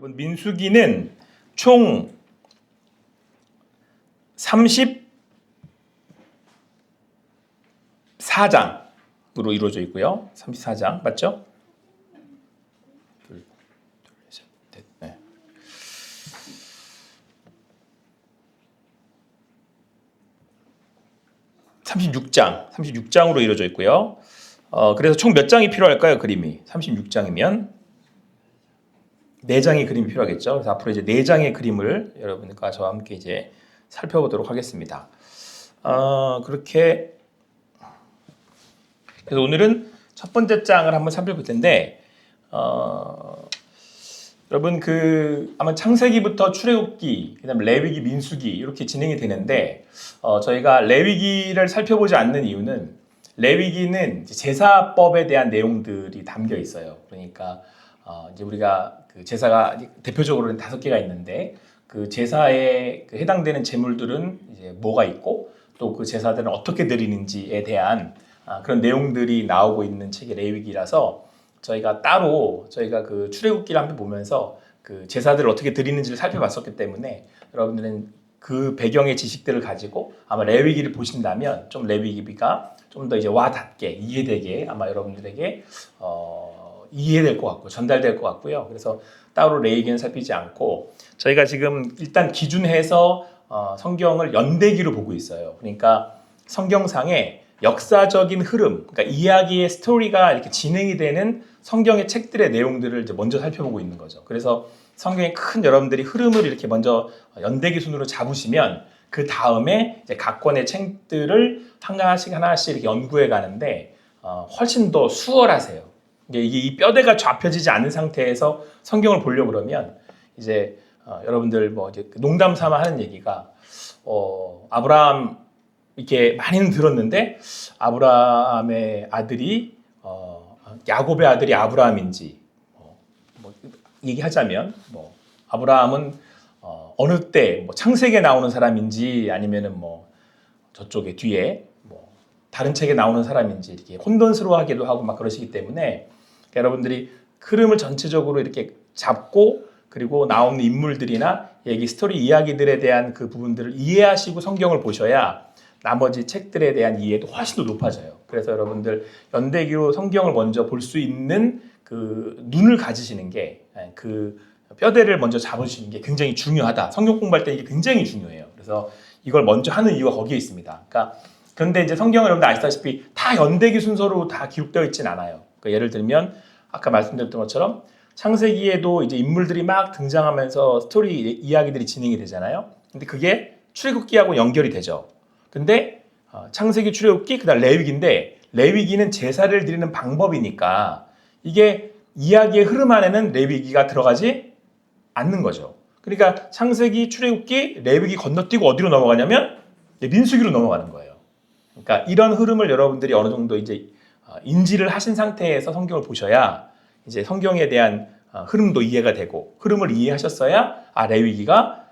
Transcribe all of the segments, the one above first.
여러분 민수기는 총 34장으로 이루어져 있고요. 34장 맞죠? 둘, 셋, 넷, 네. (36장으로 이루어져 있고요. 그래서 총 몇 장이 필요할까요? 그림이 36장이면 4장의 그림이 필요하겠죠. 그래서 앞으로 이제 4장의 그림을 여러분과 저와 함께 이제 살펴보도록 하겠습니다. 그렇게 그래서 오늘은 첫 번째 장을 한번 살펴볼 텐데, 여러분 아마 창세기부터 출애굽기, 그다음에 레위기, 민수기 이렇게 진행이 되는데, 저희가 레위기를 살펴보지 않는 이유는 레위기는 제사법에 대한 내용들이 담겨 있어요. 그러니까 이제 우리가 그 제사가 대표적으로는 5개가 있는데 그 제사에 해당되는 제물들은 이제 뭐가 있고 또 그 제사들은 어떻게 드리는지에 대한 그런 내용들이 나오고 있는 책이 레위기라서 저희가 그 출애굽기를 한번 보면서 그 제사들을 어떻게 드리는지를 살펴봤었기 때문에 여러분들은 그 배경의 지식들을 가지고 아마 레위기를 보신다면 좀 레위기가 좀 더 이제 와닿게 이해되게 아마 여러분들에게 이해될 것 같고 전달될 것 같고요. 그래서 따로 레위기는 살피지 않고 저희가 지금 일단 기준해서 성경을 연대기로 보고 있어요. 그러니까 성경상의 역사적인 흐름, 그러니까 이야기의 스토리가 이렇게 진행이 되는 성경의 책들의 내용들을 이제 먼저 살펴보고 있는 거죠. 그래서 성경의 큰 여러분들이 흐름을 이렇게 먼저 연대기 순으로 잡으시면 그 다음에 이제 각 권의 책들을 하나씩 이렇게 연구해 가는데 훨씬 더 수월하세요. 이게 이 뼈대가 잡혀지지 않은 상태에서 성경을 보려고 그러면 이제 여러분들 뭐 이제 농담 삼아 하는 얘기가 아브라함 이렇게 많이는 들었는데 아브라함의 아들이 야곱의 아들이 아브라함인지 뭐 얘기하자면 뭐 아브라함은 어느 때 뭐 창세기에 나오는 사람인지 아니면은 뭐 저쪽에 뒤에 뭐 다른 책에 나오는 사람인지 이렇게 혼돈스러워하기도 하고 막 그러시기 때문에 여러분들이 흐름을 전체적으로 이렇게 잡고 그리고 나오는 인물들이나 스토리 이야기들에 대한 그 부분들을 이해하시고 성경을 보셔야 나머지 책들에 대한 이해도 훨씬 더 높아져요. 그래서 여러분들 연대기로 성경을 먼저 볼 수 있는 그 눈을 가지시는 게 그 뼈대를 먼저 잡으시는 게 굉장히 중요하다. 성경 공부할 때 이게 굉장히 중요해요. 그래서 이걸 먼저 하는 이유가 거기에 있습니다. 그런데 이제 성경을 여러분들 아시다시피 다 연대기 순서로 다 기록되어 있진 않아요. 그러니까 예를 들면 아까 말씀드렸던 것처럼 창세기에도 이제 인물들이 막 등장하면서 스토리 이야기들이 진행이 되잖아요. 근데 그게 출애굽기하고 연결이 되죠. 근데 창세기, 출애굽기, 그다음 레위기인데 레위기는 제사를 드리는 방법이니까 이게 이야기의 흐름 안에는 레위기가 들어가지 않는 거죠. 그러니까 창세기, 출애굽기, 레위기 건너뛰고 어디로 넘어가냐면 민수기로 넘어가는 거예요. 그러니까 이런 흐름을 여러분들이 어느 정도 이제 인지를 하신 상태에서 성경을 보셔야 이제 성경에 대한 흐름도 이해가 되고 흐름을 이해하셨어야 레위기가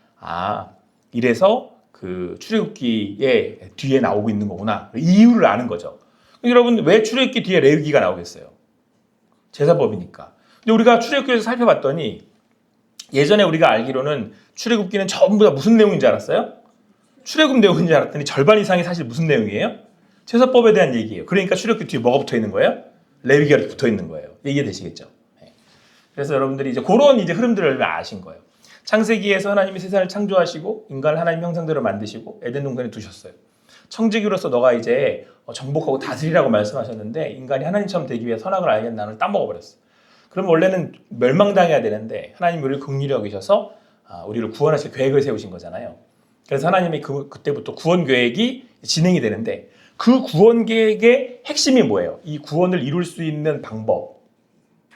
이래서 그 출애굽기의 뒤에 나오고 있는 거구나 이유를 아는 거죠. 여러분 왜 출애굽기 뒤에 레위기가 나오겠어요? 제사법이니까. 근데 우리가 출애굽기에서 살펴봤더니 예전에 우리가 알기로는 출애굽기는 전부 다 무슨 내용인지 알았어요? 출애굽 내용인지 알았더니 절반 이상이 사실 무슨 내용이에요? 제사법에 대한 얘기예요. 그러니까 출애굽기 뒤에 뭐가 붙어 있는 거예요? 레위기가 붙어 있는 거예요. 이해되시겠죠? 그래서 여러분들이 이제 그런 이제 흐름들을 아신 거예요. 창세기에서 하나님이 세상을 창조하시고 인간을 하나님 형상대로 만드시고 에덴 동산에 두셨어요. 청지기로서 너가 이제 정복하고 다스리라고 말씀하셨는데 인간이 하나님처럼 되기 위해 선악을 알게 나를 따먹어버렸어. 그럼 원래는 멸망당해야 되는데 하나님이 우리를 긍휼히 여기셔서 우리를 구원하실 계획을 세우신 거잖아요. 그래서 하나님이 그때부터 구원 계획이 진행이 되는데 그 구원 계획의 핵심이 뭐예요? 이 구원을 이룰 수 있는 방법.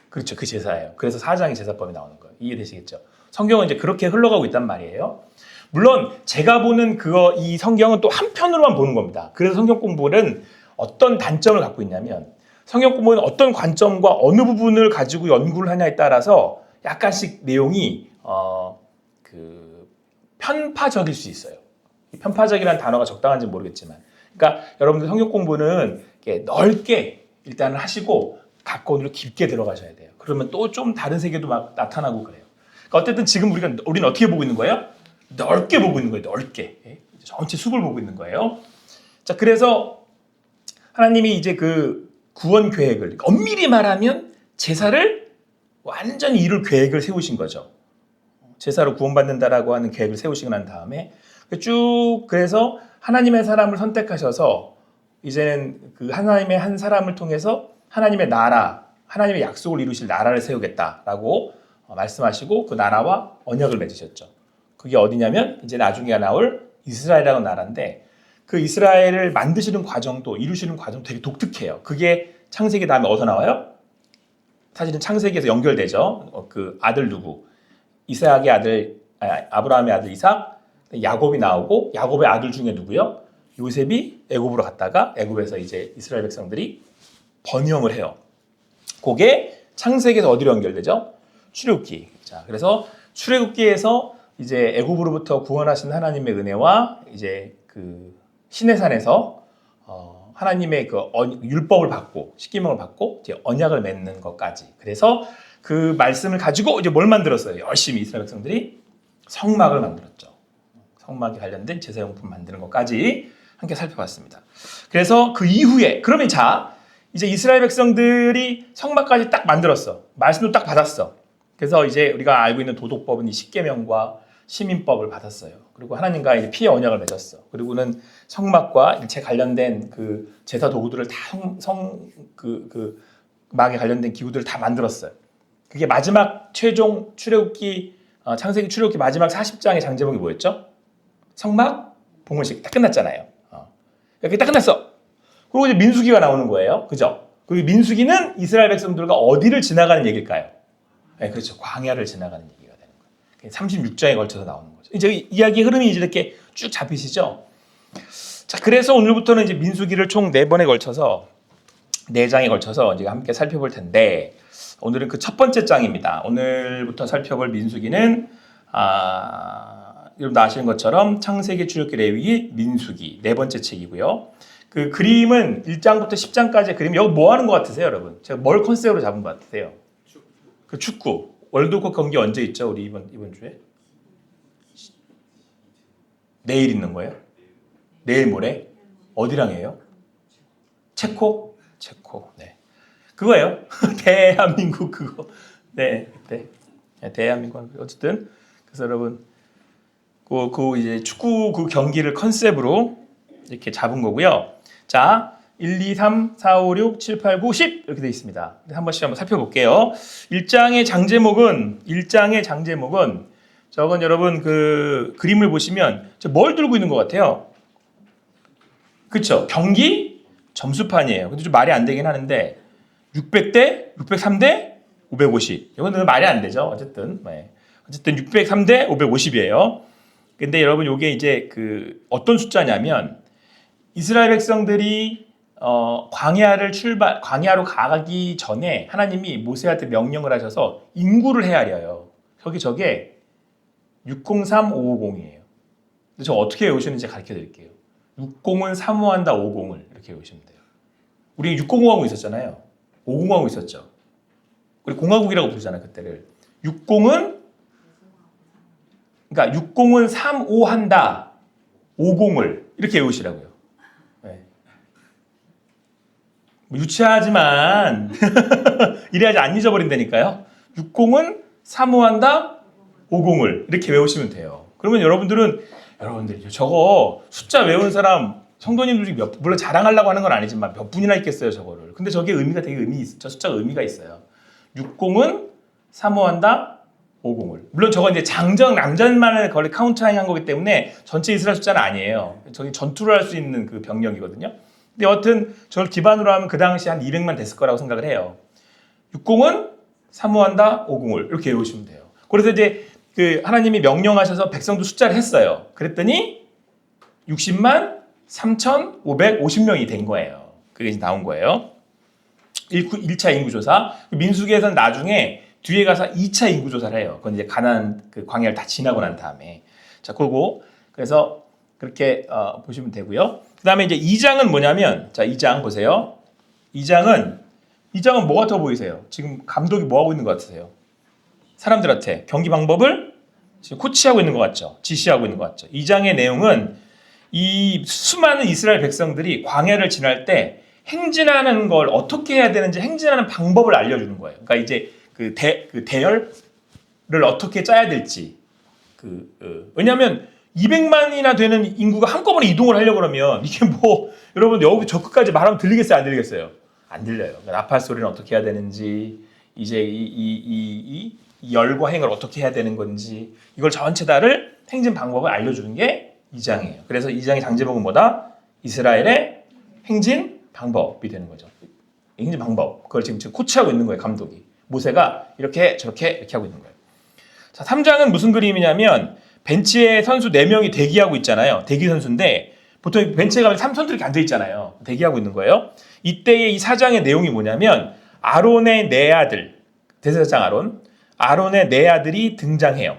그렇죠. 그 제사예요. 그래서 4장의 제사법이 나오는 거예요. 이해되시겠죠? 성경은 이제 그렇게 흘러가고 있단 말이에요. 물론 제가 보는 이 성경은 또 한편으로만 보는 겁니다. 그래서 성경 공부는 어떤 단점을 갖고 있냐면 성경 공부는 어떤 관점과 어느 부분을 가지고 연구를 하냐에 따라서 약간씩 내용이 편파적일 수 있어요. 편파적이라는 단어가 적당한지 모르겠지만, 그러니까 여러분들 성경 공부는 넓게 일단은 하시고 각 권으로 깊게 들어가셔야 돼요. 그러면 또 좀 다른 세계도 막 나타나고 그래요. 그러니까 어쨌든 지금 우리는 어떻게 보고 있는 거예요? 넓게 보고 있는 거예요. 넓게. 예? 전체 숲을 보고 있는 거예요. 자, 그래서 하나님이 이제 그 구원 계획을 엄밀히 말하면 제사를 완전히 이룰 계획을 세우신 거죠. 제사로 구원받는다라고 하는 계획을 세우시고 난 다음에 쭉 그래서 하나님의 사람을 선택하셔서 이제는 그 하나님의 한 사람을 통해서 하나님의 나라, 하나님의 약속을 이루실 나라를 세우겠다라고 말씀하시고 그 나라와 언약을 맺으셨죠. 그게 어디냐면 이제 나중에 나올 이스라엘이라는 나라인데 그 이스라엘을 만드시는 과정도 이루시는 과정도 되게 독특해요. 그게 창세기 다음에 어디서 나와요? 사실은 창세기에서 연결되죠. 그 아들 누구? 이삭의 아들, 아브라함의 아들 이삭, 야곱이 나오고 야곱의 아들 중에 누구요? 요셉이 애굽으로 갔다가 애굽에서 이제 이스라엘 백성들이 번영을 해요. 그게 창세기에서 어디로 연결되죠? 출애굽기. 자, 그래서 출애굽기에서 이제 애굽으로부터 구원하신 하나님의 은혜와 이제 그 시내산에서 하나님의 그 율법을 받고 십계명을 받고 이제 언약을 맺는 것까지. 그래서 그 말씀을 가지고 이제 뭘 만들었어요? 열심히 이스라엘 백성들이 성막을 만들었죠. 성막에 관련된 제사용품 만드는 것까지 함께 살펴봤습니다. 그래서 그 이후에 그러면 자 이제 이스라엘 백성들이 성막까지 딱 만들었어. 말씀도 딱 받았어. 그래서 이제 우리가 알고 있는 도덕법은 이 십계명과 시민법을 받았어요. 그리고 하나님과 이제 피의 언약을 맺었어. 그리고는 성막과 일체 관련된 그 제사 도구들을 다 막에 관련된 기구들을 다 만들었어요. 그게 마지막 최종 출애굽기 창세기 출애굽기 마지막 40장의 장제목이 뭐였죠? 성막 봉헌식 딱 끝났잖아요. 이렇게 딱 끝났어. 그리고 이제 민수기가 나오는 거예요. 그죠? 그리고 민수기는 이스라엘 백성들과 어디를 지나가는 얘기일까요? 네, 그렇죠. 광야를 지나가는 얘기가 되는 거예요. 36장에 걸쳐서 나오는 거죠. 이제 이야기 흐름이 이제 이렇게 쭉 잡히시죠? 자, 그래서 오늘부터는 이제 민수기를 총 4번에 걸쳐서 4장에 걸쳐서 이제 함께 살펴볼 텐데 오늘은 그 첫 번째 장입니다. 오늘부터 살펴볼 민수기는 여러분 아시는 것처럼 창세기, 출애굽기, 레위기, 민수기 4번째 책이고요. 그 그림은 1장부터 10장까지의 그림 여기 뭐 하는 것 같으세요, 여러분? 제가 뭘 컨셉으로 잡은 것 같으세요? 그 축구 월드컵 경기 언제 있죠? 우리 이번 주에? 내일 있는 거예요? 내일 모레? 어디랑 해요? 체코? 네. 그거예요. 대한민국 그거. 네. 대한민국 어쨌든 그래서 여러분 그 이제 축구 그 경기를 컨셉으로 이렇게 잡은 거고요. 자, 1, 2, 3, 4, 5, 6, 7, 8, 9, 10 이렇게 되어 있습니다. 한 번씩 한번 살펴볼게요. 1장의 장제목은 저건 여러분 그 그림을 보시면 뭘 들고 있는 것 같아요? 그렇죠? 경기 점수판이에요. 근데 좀 말이 안 되긴 하는데 600대 603대 550. 이거는 말이 안 되죠. 어쨌든 603대 550이에요. 근데 여러분 이게 이제 그 어떤 숫자냐면 이스라엘 백성들이 광야로 가기 전에 하나님이 모세한테 명령을 하셔서 인구를 헤아려요. 저게 603550이에요. 근데 저 어떻게 외우시는지 가르쳐 드릴게요. 60은 사모한다 50을 이렇게 외우시면 돼요. 우리 600하고 있었잖아요. 50하고 있었죠. 우리 공화국이라고 부르잖아요, 그때를. 60은 그러니까 60은 35한다 50을 이렇게 외우시라고요. 네. 유치하지만 이래야지 안 잊어버린다니까요. 60은 35한다 50을 이렇게 외우시면 돼요. 그러면 여러분들 저거 숫자 외우는 사람 성도님들 중에 물론 자랑하려고 하는 건 아니지만 몇 분이나 있겠어요, 저거를. 근데 저게 의미가 되게 저 숫자가 의미가 있어요. 60은 사모한다 50을. 물론 저건 이제 남전만을 거의 카운트한 거기 때문에 전체 이스라엘 숫자는 아니에요. 저기 전투를 할 수 있는 그 병력이거든요. 근데 여하튼 저걸 기반으로 하면 그 당시 한 200만 됐을 거라고 생각을 해요. 60은 사모한다 50을 이렇게 외우시면 돼요. 그래서 이제 그 하나님이 명령하셔서 백성도 숫자를 했어요. 그랬더니 60만 3,550명이 된 거예요. 그게 이제 나온 거예요. 1차 인구조사. 민수기에서는 나중에 뒤에 가서 2차 인구조사를 해요. 그건 이제 가나안 그 광야를 다 지나고 난 다음에. 자, 그래서 그렇게 보시면 되고요. 그 다음에 이제 2장은 뭐냐면, 자, 2장 보세요. 2장은 뭐 같아 보이세요? 지금 감독이 뭐 하고 있는 것 같으세요? 사람들한테 경기 방법을 지금 코치하고 있는 것 같죠. 지시하고 있는 것 같죠. 2장의 내용은 이 수많은 이스라엘 백성들이 광야를 지날 때 행진하는 걸 어떻게 해야 되는지 행진하는 방법을 알려주는 거예요. 그러니까 이제 그 대열을 어떻게 짜야 될지. 왜냐하면 200만이나 되는 인구가 한꺼번에 이동을 하려고 그러면 이게 뭐 여러분 여기 저 끝까지 말하면 들리겠어요? 안 들리겠어요? 안 들려요. 그러니까 나팔 소리는 어떻게 해야 되는지, 이제 이 열과 행을 어떻게 해야 되는 건지, 이걸 전체 다를 행진 방법을 알려주는 게 2장이에요. 그래서 2장의 장제목은 뭐다? 이스라엘의 행진 방법이 되는 거죠. 행진 방법. 그걸 지금 코치하고 있는 거예요, 감독이. 모세가 이렇게 저렇게 이렇게 하고 있는 거예요. 자, 3장은 무슨 그림이냐면 벤치에 선수 4명이 대기하고 있잖아요. 대기 선수인데 보통 벤치에 가면 3선들이 이렇게 앉아 있잖아요. 대기하고 있는 거예요. 이때의 이 4장의 내용이 뭐냐면 아론의 4아들, 대제사장 아론의 4아들이 등장해요.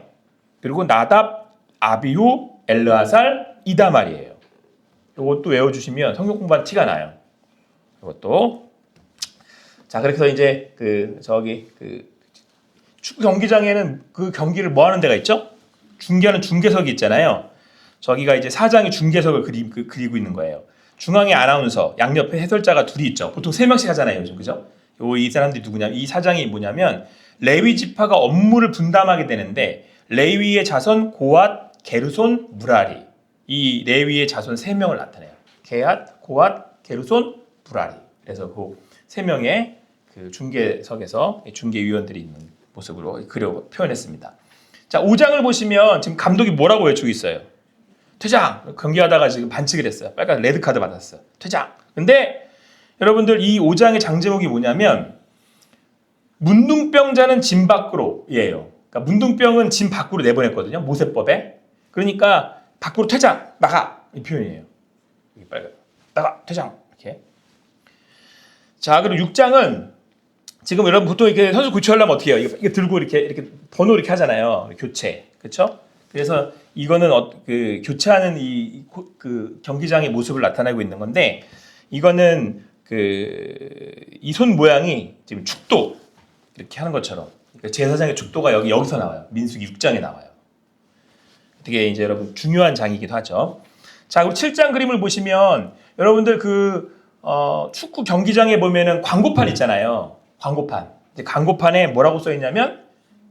그리고 나답, 아비후, 엘르아살, 이다말이에요. 이것도 외워주시면 성경 공부한 티가 나요. 이것도. 자, 그래서 이제 축구 경기장에는 그 경기를 뭐 하는 데가 있죠? 중계하는 중계석이 있잖아요. 저기가 이제 4장의 중계석을 그리고 있는 거예요. 중앙에 아나운서, 양옆에 해설자가 둘이 있죠. 보통 3명씩 하잖아요, 요즘. 그죠? 이 사람들이 누구냐면, 이 4장이 뭐냐면, 레위 지파가 업무를 분담하게 되는데, 레위의 자손 고앗, 게르손, 무라리. 이 레위의 자손 3명을 나타내요. 게앗, 고앗, 게르손, 무라리. 그래서 그 3명의 그 중계석에서 중계위원들이 있는 모습으로 표현했습니다. 자, 5장을 보시면 지금 감독이 뭐라고 외치고 있어요? 퇴장! 경기하다가 지금 반칙을 했어요. 빨간 레드카드 받았어요. 퇴장! 근데 여러분들 이 5장의 장제목이 뭐냐면 문둥병자는 진 밖으로 예요. 그러니까 문둥병은 진 밖으로 내보냈거든요. 모세법에. 그러니까 밖으로 퇴장! 나가! 이 표현이에요. 빨간 나가! 퇴장! 이렇게. 자, 그리고 6장은 지금 여러분 보통 이렇게 선수 교체하려면 어떻게 해요? 이거 들고 이렇게 번호 이렇게 하잖아요. 교체. 그렇죠? 그래서 이거는 교체하는 그 경기장의 모습을 나타내고 있는 건데 이거는 이 손 모양이 지금 축도 이렇게 하는 것처럼 그러니까 제사장의 축도가 여기서 나와요. 민수기 6장에 나와요. 되게 이제 여러분 중요한 장이기도 하죠. 자, 그리고 7장 그림을 보시면 여러분들 축구 경기장에 보면은 광고판 있잖아요. 광고판. 이제 광고판에 뭐라고 써 있냐면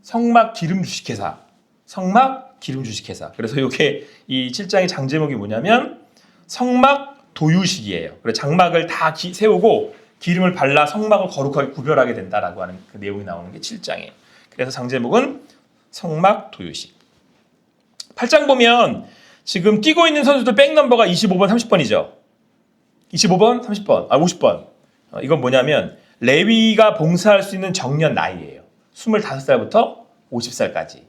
성막 기름 주식회사. 성막 기름 주식회사. 그래서 이게 이 7장의 장제목이 뭐냐면 성막 도유식이에요. 그래서 장막을 다 세우고 기름을 발라 성막을 거룩하게 구별하게 된다라고 하는 그 내용이 나오는 게 7장이에요. 그래서 장제목은 성막 도유식. 8장 보면 지금 뛰고 있는 선수들 백 넘버가 25번, 30번이죠. 25번, 30번, 50번. 이건 뭐냐면 레위가 봉사할 수 있는 정년 나이예요. 25살부터 50살까지.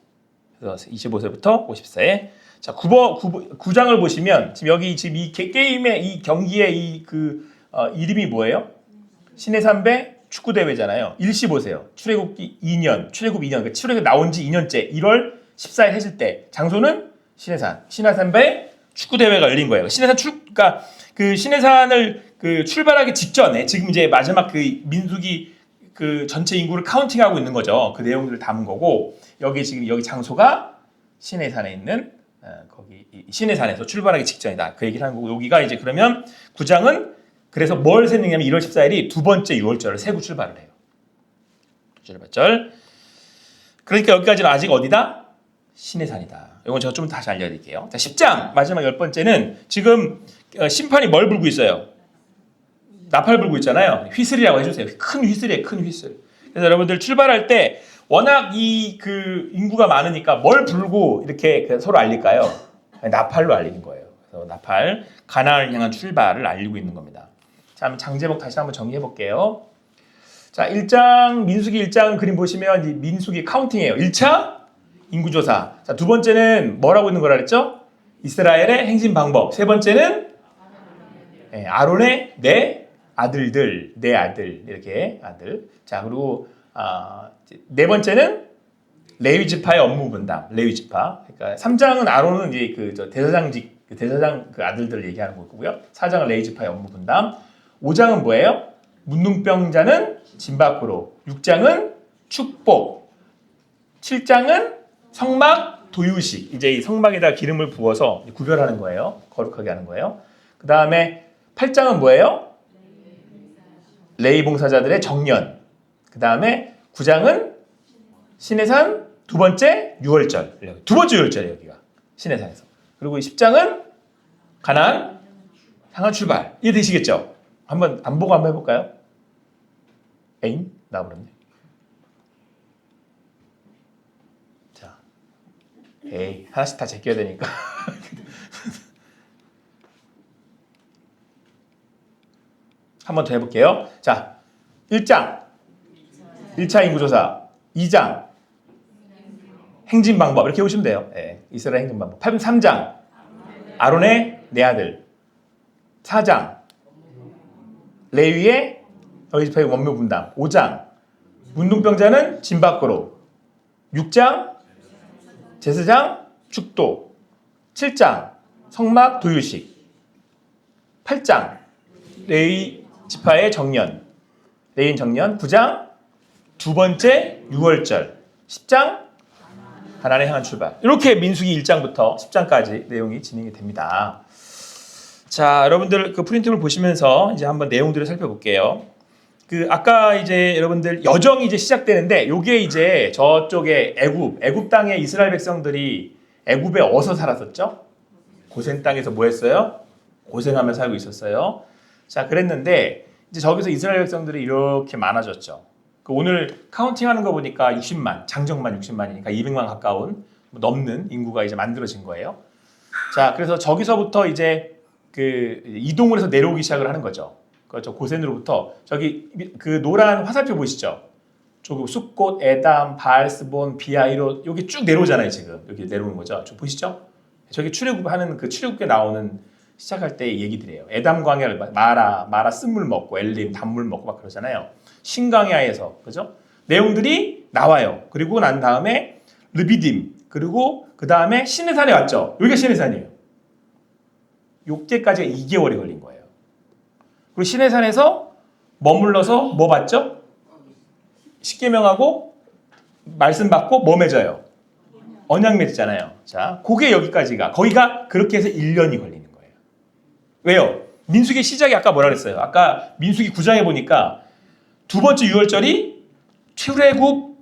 그래서 25세부터 50세에. 자, 9장을 보시면 지금 여기 지금 이 게임의 이 경기의 이름이 뭐예요? 신의 삼배 축구 대회잖아요. 일시 보세요. 출애굽 2년. 그러니까 출애굽 나온 지 2년째 1월 14일 했을 때 장소는 시내산. 신의 축구 대회가 열린 거예요. 그러니까 그 신해산을 출발하기 직전에 지금 이제 마지막 민수기 전체 인구를 카운팅하고 있는 거죠. 그 내용들을 담은 거고 여기 장소가 신해산에 있는 거기 신해산에서 출발하기 직전이다. 그 얘기를 하는 거고 여기가 이제 그러면 9장은 그래서 뭘 세느냐면 1월 14일이 두 번째 6월절을 세고 출발을 해요. 출발절. 그러니까 여기까지는 아직 어디다? 신해산이다. 이건 제가 좀 다시 알려드릴게요. 자, 10장 마지막 10번째는 지금 심판이 뭘 불고 있어요? 나팔 불고 있잖아요. 휘슬이라고 해주세요. 큰 휘슬이에요. 큰 휘슬. 그래서 여러분들 출발할 때 워낙 인구가 많으니까 뭘 불고 이렇게 서로 알릴까요? 나팔로 알리는 거예요. 그래서 나팔, 가나안을 향한 출발을 알리고 있는 겁니다. 자, 한번 장제목 다시 한번 정리해 볼게요. 자, 1장 민수기 1장 그림 보시면 이 민수기 카운팅이에요. 1차 인구조사. 자, 두 번째는 뭐라고 있는 거라 그랬죠? 이스라엘의 행진 방법. 세 번째는 아론의 네 아들 이렇게 아들. 자, 그리고 네 번째는 레위 지파의 업무 분담. 레위 지파. 그러니까 3장은 아론은 이제 대사장 아들들을 얘기하는 거고요. 4장은 레위 지파의 업무 분담. 5장은 뭐예요? 문둥병자는 진 밖으로. 6장은 축복. 7장은 성막 도유식. 이제 이 성막에다 기름을 부어서 구별하는 거예요. 거룩하게 하는 거예요. 그 다음에 8장은 뭐예요? 레위 봉사자들의 정년. 그 다음에 9장은 시내산 두 번째 유월절. 두 번째 유월절이에요, 여기가. 시내산에서. 그리고 10장은 가나안 향한 출발. 이해 되시겠죠? 한번 안 보고 한번 해볼까요? 에잉? 나와버렸네. 자, 에이, 하나씩 다 제껴야 되니까. 한 번 더 해볼게요. 자, 1장 1차 인구조사, 2장 행진 방법 이렇게 보시면 돼요. 네, 이스라엘 행진 방법. 3장 아론의 네 아들. 4장 레위의 너희 지파의 원묘 분담. 5장 문둥병자는 진 밖으로. 6장 제사장 축도. 7장 성막 도유식. 8장 레위 지파의 정년. 레인 정년. 9장 두 번째 유월절. 10장 가나안에 향한 출발. 이렇게 민수기 1장부터 10장까지 내용이 진행이 됩니다. 자, 여러분들 그 프린트를 보시면서 이제 한번 내용들을 살펴볼게요. 그 아까 이제 여러분들 여정이 이제 시작되는데 요게 이제 저쪽에 애굽 땅에 이스라엘 백성들이 애굽에 어서 살았었죠? 고센 땅에서 뭐 했어요? 고생하며 살고 있었어요. 자, 그랬는데 이제 저기서 이스라엘 백성들이 이렇게 많아졌죠. 그 오늘 카운팅하는 거 보니까 60만, 장정만 60만이니까 200만 가까운 넘는 인구가 이제 만들어진 거예요. 자, 그래서 저기서부터 이제 그 이동을 해서 내려오기 시작을 하는 거죠. 그렇죠. 고센으로부터 저기 그 노란 화살표 보이시죠? 저기 숫꽃, 에담, 바알스본, 비아이로 여기 쭉 내려오잖아요. 지금 여기 내려오는 거죠. 저 보이시죠? 저기 출애굽하는 그 출애굽에 나오는 시작할 때 얘기들이에요. 에담 광야를 마라 쓴물 먹고 엘림 단물 먹고 막 그러잖아요. 신광야에서 그죠? 내용들이 나와요. 그리고 난 다음에 르비딤 그리고 그 다음에 시내산에 왔죠. 여기가 시내산이에요. 요때까지 2개월이 걸린 거예요. 그리고 시내산에서 머물러서 뭐 받죠? 십계명하고 말씀 받고 뭐 맺어요? 언약 맺잖아요. 자, 그게 여기까지가 거기가 그렇게 해서 1년이 걸리는 거예요. 왜요? 민수기 시작이 아까 뭐라 그랬어요? 아까 민수기 9장에 보니까 두 번째 유월절이 출애굽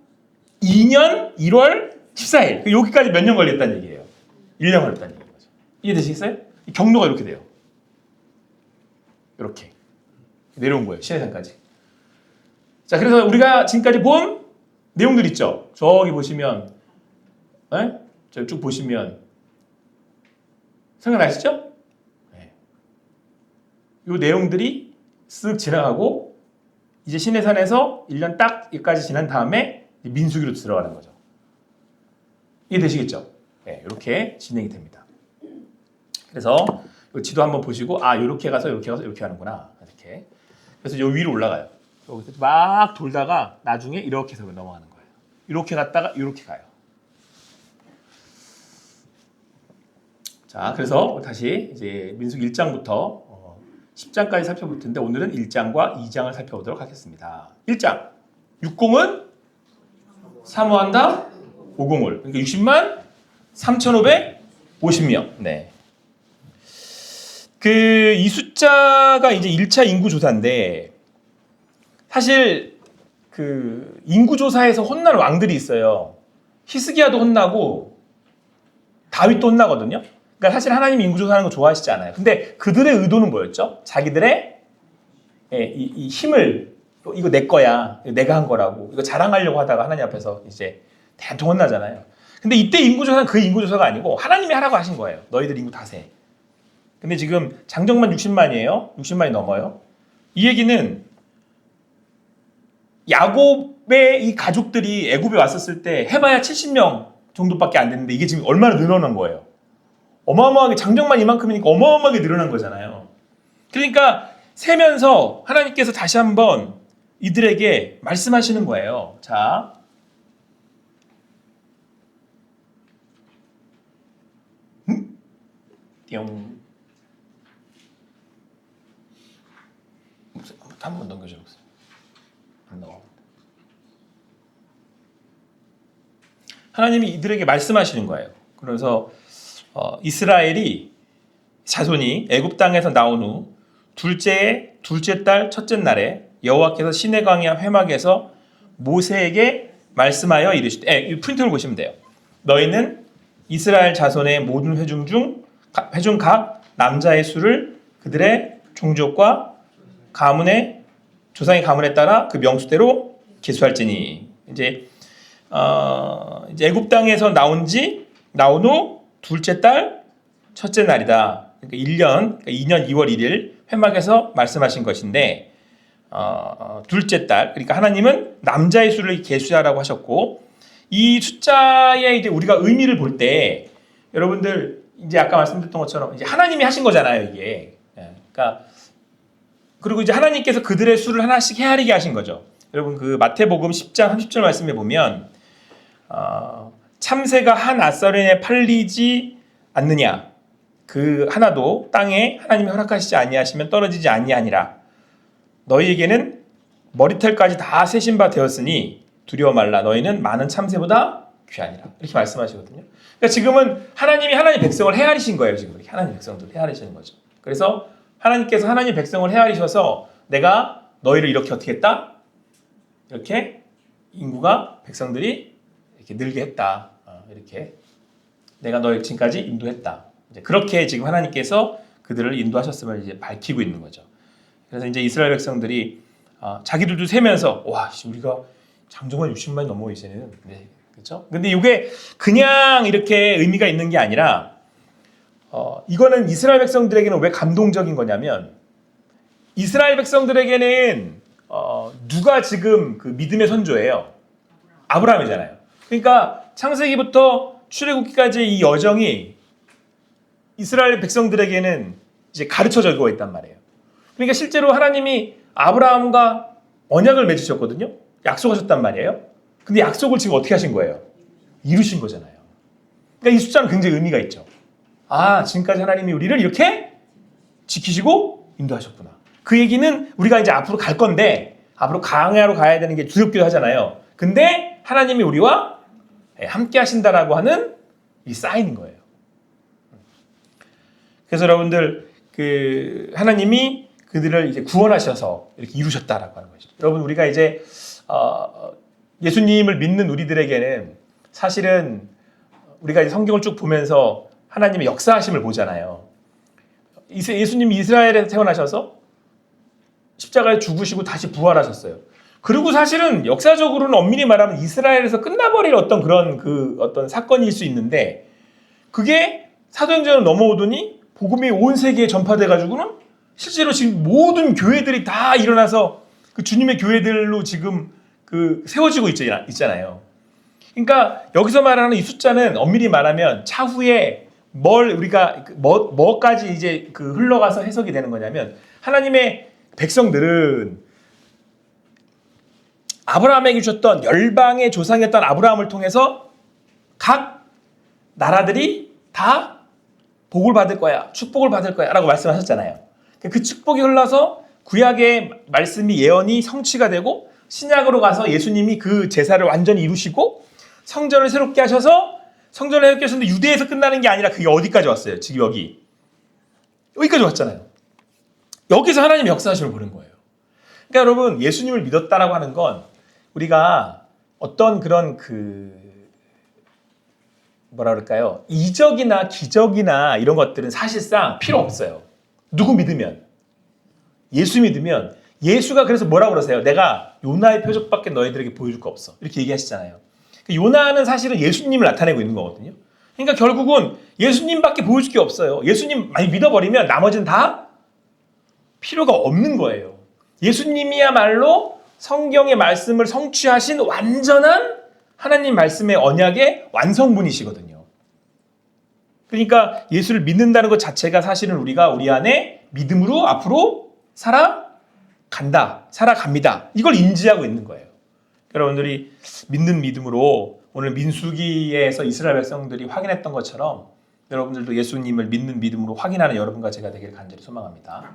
2년 1월 14일. 여기까지 몇 년 걸렸다는 얘기예요? 1년 걸렸다는 얘기인 거죠. 이해되시겠어요? 경로가 이렇게 돼요. 이렇게 내려온 거예요. 시내산까지. 자, 그래서 우리가 지금까지 본 내용들 있죠? 저기 보시면 저기 쭉 보시면 생각나시죠? 네. 이 내용들이 쓱 지나가고 이제 시내산에서 1년 딱 여기까지 지난 다음에 민수기로 들어가는 거죠. 이해되시겠죠? 네, 이렇게 진행이 됩니다. 그래서 지도 한번 보시고 이렇게 가서 이렇게 가서 이렇게 하는구나. 이렇게. 그래서 요 위로 올라가요. 여기서 막 돌다가 나중에 이렇게 해서 넘어가는 거예요. 이렇게 갔다가 이렇게 가요. 자, 그래서 다시 이제 민수기 1장부터 10장까지 살펴볼 텐데 오늘은 1장과 2장을 살펴보도록 하겠습니다. 1장. 육공은 사모한다. 오공을. 그러니까 60만 3,550명. 네. 이 숫자가 이제 1차 인구 조사인데 사실 그 인구 조사에서 혼난 왕들이 있어요. 히스기야도 혼나고 다윗도 혼나거든요. 그러니까 사실 하나님이 인구 조사하는 거 좋아하시지 않아요. 근데 그들의 의도는 뭐였죠? 자기들의 이 힘을 이거 내 거야. 내가 한 거라고. 이거 자랑하려고 하다가 하나님 앞에서 이제 대통 혼나잖아요. 근데 이때 인구 조사는 그 인구 조사가 아니고 하나님이 하라고 하신 거예요. 너희들 인구 다 세. 근데 지금 장정만 60만이에요. 60만이 넘어요. 이 얘기는 야곱의 이 가족들이 애굽에 왔었을 때 해봐야 70명 정도밖에 안 됐는데 이게 지금 얼마나 늘어난 거예요. 어마어마하게 장정만 이만큼이니까 어마어마하게 늘어난 거잖아요. 그러니까 세면서 하나님께서 다시 한번 이들에게 말씀하시는 거예요. 자, 띵. 한 번 넘겨줘 보세요. 안 나와. 하나님이 이들에게 말씀하시는 거예요. 그래서 이스라엘이 자손이 애굽 땅에서 나온 후 둘째 달 첫째 날에 여호와께서 시내 광야 회막에서 모세에게 말씀하여 이르시되, 이 프린트를 보시면 돼요. 너희는 이스라엘 자손의 모든 회중 각 남자의 수를 그들의 종족과 가문의 조상의 가문에 따라 그 명수대로 계수할지니. 이제 애굽 땅에서 나온 후 둘째 달 첫째 날이다. 그러니까 2년 2월 1일 회막에서 말씀하신 것인데, 둘째 달, 그러니까 하나님은 남자의 수를 계수하라고 하셨고, 이 숫자의 이제 우리가 의미를 볼 때, 여러분들 이제 아까 말씀드렸던 것처럼 이제 하나님이 하신 거잖아요, 이게. 그러니까 그리고 이제 하나님께서 그들의 수를 하나씩 헤아리게 하신 거죠. 여러분 그 마태복음 10장 30절 말씀에 보면 참새가 한 아사르에 팔리지 않느냐, 그 하나도 땅에 하나님이 허락하시지 아니하시면 떨어지지 아니하니라. 너희에게는 머리털까지 다 세신 바 되었으니 두려워 말라. 너희는 많은 참새보다 귀하니라. 이렇게 말씀하시거든요. 그러니까 지금은 하나님이 하나님 백성을 헤아리신 거예요. 지금 이렇게 하나님 백성들 헤아리시는 거죠. 그래서 하나님께서 하나님 백성을 헤아리셔서 내가 너희를 이렇게 어떻게 했다? 이렇게 인구가 백성들이 이렇게 늘게 했다. 이렇게 내가 너희 지금까지 인도했다. 이제 그렇게 지금 하나님께서 그들을 인도하셨음을 이제 밝히고 있는 거죠. 그래서 이제 이스라엘 백성들이 자기들도 세면서 와, 우리가 장정만 60만이 넘어 이제는. 네, 그렇죠? 근데 이게 그냥 이렇게 의미가 있는 게 아니라 이거는 이스라엘 백성들에게는 왜 감동적인 거냐면, 이스라엘 백성들에게는 누가 지금 그 믿음의 선조예요? 아브라함이잖아요. 그러니까 창세기부터 출애굽기까지의 이 여정이 이스라엘 백성들에게는 이제 가르쳐져 있단 말이에요. 그러니까 실제로 하나님이 아브라함과 언약을 맺으셨거든요. 약속하셨단 말이에요. 근데 약속을 지금 어떻게 하신 거예요? 이루신 거잖아요. 그러니까 이 숫자는 굉장히 의미가 있죠. 지금까지 하나님이 우리를 이렇게 지키시고 인도하셨구나. 그 얘기는 우리가 이제 앞으로 갈 건데, 앞으로 광야로 가야 되는 게 두렵기도 하잖아요. 근데 하나님이 우리와 함께 하신다라고 하는 이 사인인 거예요. 그래서 여러분들 그 하나님이 그들을 이제 구원하셔서 이렇게 이루셨다라고 하는 거죠. 여러분 우리가 이제 예수님을 믿는 우리들에게는 사실은 우리가 이제 성경을 쭉 보면서 하나님의 역사하심을 보잖아요. 예수님이 이스라엘에 태어나셔서 십자가에 죽으시고 다시 부활하셨어요. 그리고 사실은 역사적으로는 엄밀히 말하면 이스라엘에서 끝나버릴 어떤 그런 어떤 사건일 수 있는데, 그게 사도행전으로 넘어오더니 복음이 온 세계에 전파돼가지고는 실제로 지금 모든 교회들이 다 일어나서 그 주님의 교회들로 지금 세워지고 있잖아요. 그러니까 여기서 말하는 이 숫자는 엄밀히 말하면 차후에 우리가 뭐까지 이제 흘러가서 해석이 되는 거냐면, 하나님의 백성들은 아브라함에게 주셨던 열방의 조상이었던 아브라함을 통해서 각 나라들이 다 복을 받을 거야, 축복을 받을 거야 라고 말씀하셨잖아요. 그 축복이 흘러서 구약의 말씀이 예언이 성취가 되고, 신약으로 가서 예수님이 그 제사를 완전히 이루시고 성전을 새롭게 하셔서, 성전을 새롭게 하셨는데 유대에서 끝나는 게 아니라 그게 어디까지 왔어요? 지금 여기까지 왔잖아요. 여기서 하나님의 역사하심을 보는 거예요. 그러니까 여러분, 예수님을 믿었다라고 하는 건 우리가 어떤 그런 뭐라 그럴까요? 이적이나 기적이나 이런 것들은 사실상 필요 없어요. 누구 믿으면, 예수 믿으면, 예수가 그래서 뭐라고 그러세요? 내가 요나의 표적밖에 너희들에게 보여줄 거 없어. 이렇게 얘기하시잖아요. 요나는 사실은 예수님을 나타내고 있는 거거든요. 그러니까 결국은 예수님밖에 보여줄 게 없어요. 예수님 많이 믿어버리면 나머지는 다 필요가 없는 거예요. 예수님이야말로 성경의 말씀을 성취하신 완전한 하나님 말씀의 언약의 완성분이시거든요. 그러니까 예수를 믿는다는 것 자체가 사실은 우리가 우리 안에 믿음으로 앞으로 살아갑니다. 이걸 인지하고 있는 거예요. 여러분들이 믿는 믿음으로 오늘 민수기에서 이스라엘 백성들이 확인했던 것처럼 여러분들도 예수님을 믿는 믿음으로 확인하는 여러분과 제가 되기를 간절히 소망합니다.